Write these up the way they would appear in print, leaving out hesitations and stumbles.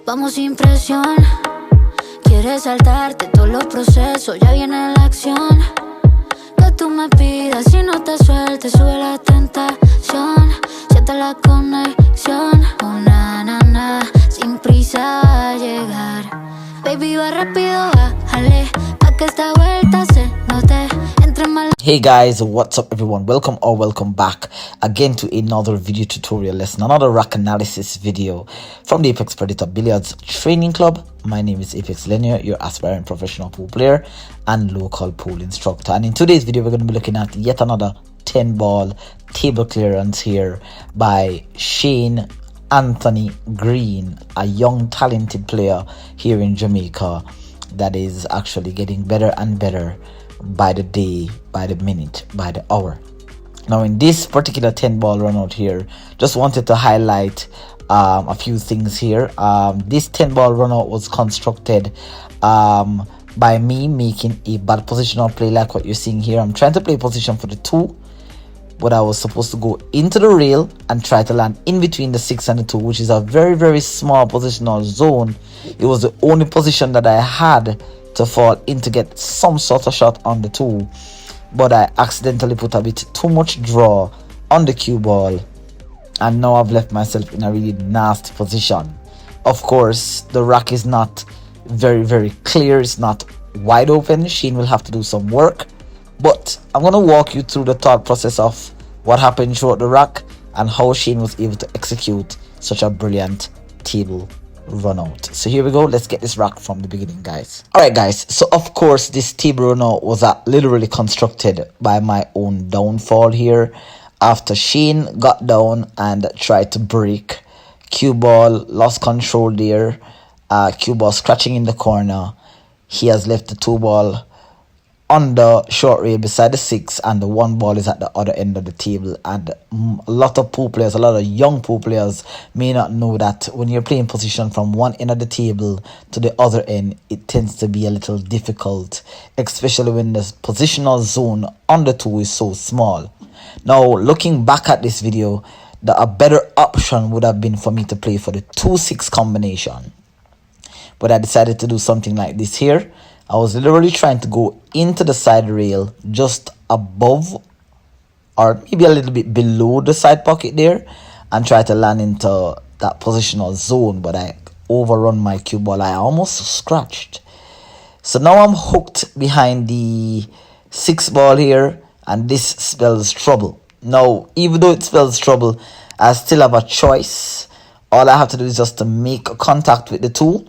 Vamos sin presión. Quieres saltarte todos los procesos, ya viene la acción. Que tú me pidas y no te sueltes, sube la tentación. Siente la conexión, sin prisa va a llegar. Baby, va rápido, bájale, pa' que esta vuelta se note. Entre mal. Hey guys, what's up everyone? Welcome back again to another video tutorial lesson, another rack analysis video from the Apex Predator Billiards Training Club. My name is ApexElgenio, your aspiring professional pool player and local pool instructor. And in today's video, we're going to be looking at yet another 10-ball table clearance here by Shane Anthony Green, a young talented player here in Jamaica that is actually getting better and better by the day, by the minute, by the hour. Now in this particular 10-ball run out here, just wanted to highlight a few things here. This 10-ball run out was constructed by me making a bad positional play like what you're seeing here. I'm trying to play position for the 2, but I was supposed to go into the rail and try to land in between the 6 and the 2, which is a very small positional zone. It was the only position that I had to fall in to get some sort of shot on the 2, but I accidentally put a bit too much draw on the cue ball, and now I've left myself in a really nasty position. Of course, the rack is not very clear, it's not wide open. Shane will have to do some work, but I'm going to walk you through the thought process of what happened throughout the rack and how Shane was able to execute such a brilliant table run out. So here we go, let's get this rack from the beginning, guys. Alright guys, so of course this table run out was literally constructed by my own downfall here after Shane got down and tried to break. Cue ball lost control there, cue ball scratching in the corner. He has left the 2 ball on the short rail beside the 6, and the 1 ball is at the other end of the table. And a lot of pool players, a lot of young pool players may not know that when you're playing position from one end of the table to the other end, it tends to be a little difficult, especially when the positional zone on the 2 is so small. Now looking back at this video, a better option would have been for me to play for the 2-6 combination, but I decided to do something like this here. I was literally trying to go into the side rail just above or maybe a little bit below the side pocket there and try to land into that positional zone, but I overrun my cue ball. I almost scratched. So now I'm hooked behind the 6 ball here, and this spells trouble. Now, even though it spells trouble, I still have a choice. All I have to do is just to make contact with the 2.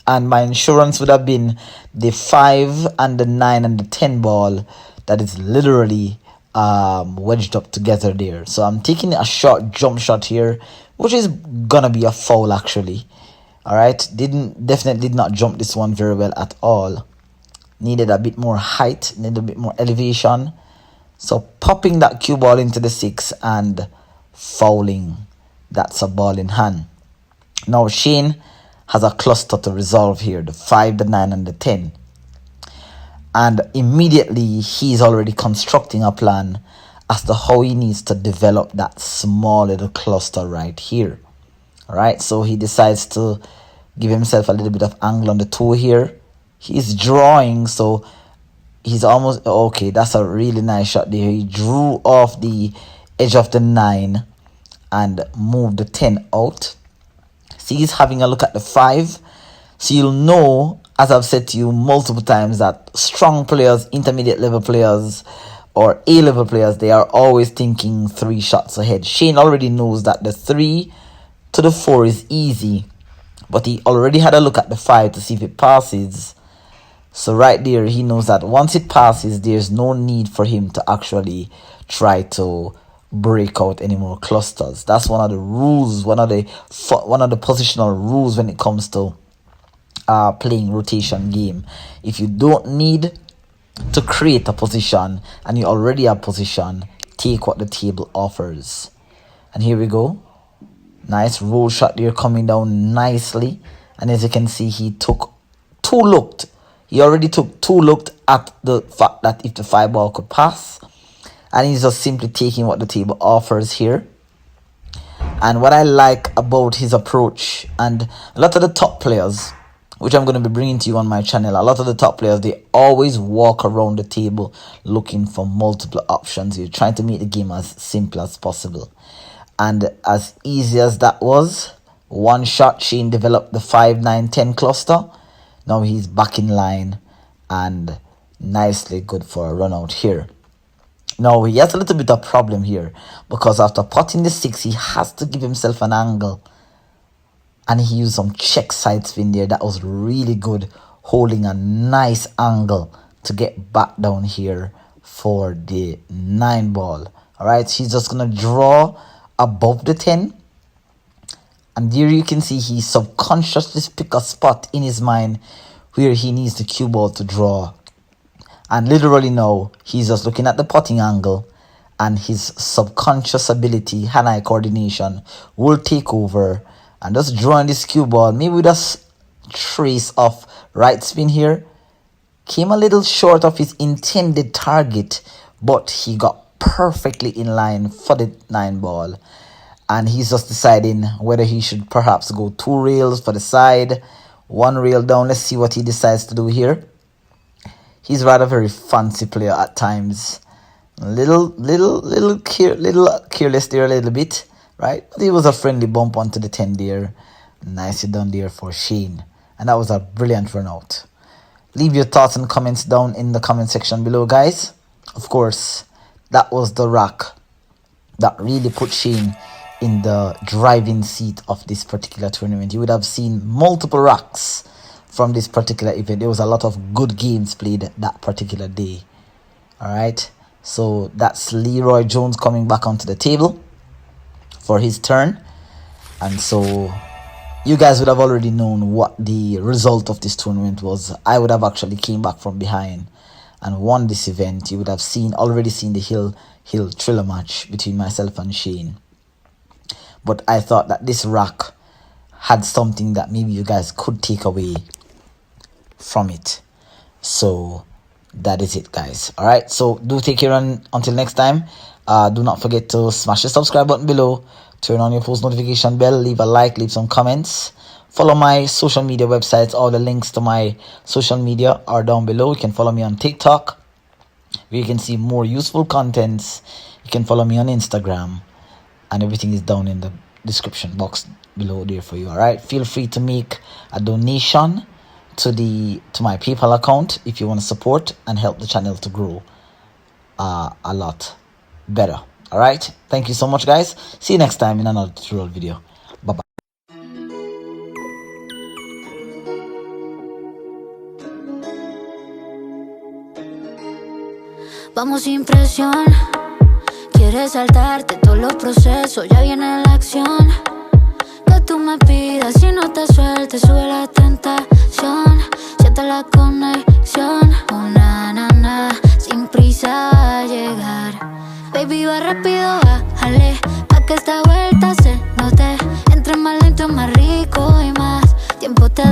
And my insurance would have been the 5 and the 9 and the 10 ball that is literally wedged up together there. So I'm taking a short jump shot here, which is gonna be a foul actually. Alright, definitely did not jump this one very well at all. Needed a bit more height, needed a bit more elevation. So popping that cue ball into the 6 and fouling. That's a ball in hand. Now Shane has a cluster to resolve here, the 5, the 9 and the 10, and immediately he's already constructing a plan as to how he needs to develop that small little cluster right here. All right, so he decides to give himself a little bit of angle on the 2 here. He's drawing, so he's almost okay. That's a really nice shot there. He drew off the edge of the 9 and moved the 10 out. See, he's having a look at the 5. So you'll know, as I've said to you multiple times, that strong players, intermediate level players or A-level players, they are always thinking 3 shots ahead. Shane already knows that the 3 to the 4 is easy, but he already had a look at the 5 to see if it passes. So right there, he knows that once it passes, there's no need for him to actually try to break out any more clusters. That's one of the rules, one of the positional rules when it comes to playing rotation game. If you don't need to create a position and you already have position, take what the table offers. And here we go, nice roll shot there coming down nicely. And as you can see, he took 2 looked. He already took 2 looked at the fact that if the 5 ball could pass, and he's just simply taking what the table offers here. And what I like about his approach, and a lot of the top players, which I'm going to be bringing to you on my channel, a lot of the top players, they always walk around the table looking for multiple options. You're trying to make the game as simple as possible. And as easy as that was, one shot, Shane developed the 5, 9, 10 cluster. Now he's back in line and nicely good for a run out here. Now he has a little bit of problem here because after potting the 6, he has to give himself an angle. And he used some check side spin there. That was really good, holding a nice angle to get back down here for the 9 ball. Alright, he's just going to draw above the 10. And there you can see he subconsciously pick a spot in his mind where he needs the cue ball to draw. And literally now, he's just looking at the potting angle, and his subconscious ability, hand-eye coordination, will take over. And just drawing this cue ball, maybe with a trace of right spin here, came a little short of his intended target, but he got perfectly in line for the 9 ball. And he's just deciding whether he should perhaps go 2 rails for the side, 1 rail down. Let's see what he decides to do here. He's rather very fancy player at times. Little careless there a little bit, right? But it was a friendly bump onto the 10 there. Nicely done there for Shane. And that was a brilliant run out. Leave your thoughts and comments down in the comment section below, guys. Of course, that was the rack that really put Shane in the driving seat of this particular tournament. You would have seen multiple racks from this particular event. There was a lot of good games played that particular day. Alright, so that's Leroy Jones coming back onto the table for his turn. And so you guys would have already known what the result of this tournament was. I would have actually came back from behind and won this event. You would have already seen the Hill Thriller match between myself and Shane. But I thought that this rack had something that maybe you guys could take away from it. So that is it, guys. Alright, so do take care, and until next time, do not forget to smash the subscribe button below, turn on your post notification bell, leave a like, leave some comments, follow my social media websites. All the links to my social media are down below. You can follow me on TikTok, where you can see more useful contents. You can follow me on Instagram, and everything is down in the description box below there for you. All right, feel free to make a donation to my PayPal account if you want to support and help the channel to grow a lot better. All right, thank you so much, guys. See you next time in another tutorial video. Bye bye. Vamos sin presión. Quieres saltarte todos los procesos, ya viene la acción. Que tú me pidas y no te sueltes, sube la tentación. Siente la conexión, sin prisa a llegar. Baby, va rápido, bájale, pa' que esta vuelta se note. Entre más lento, más rico y más tiempo te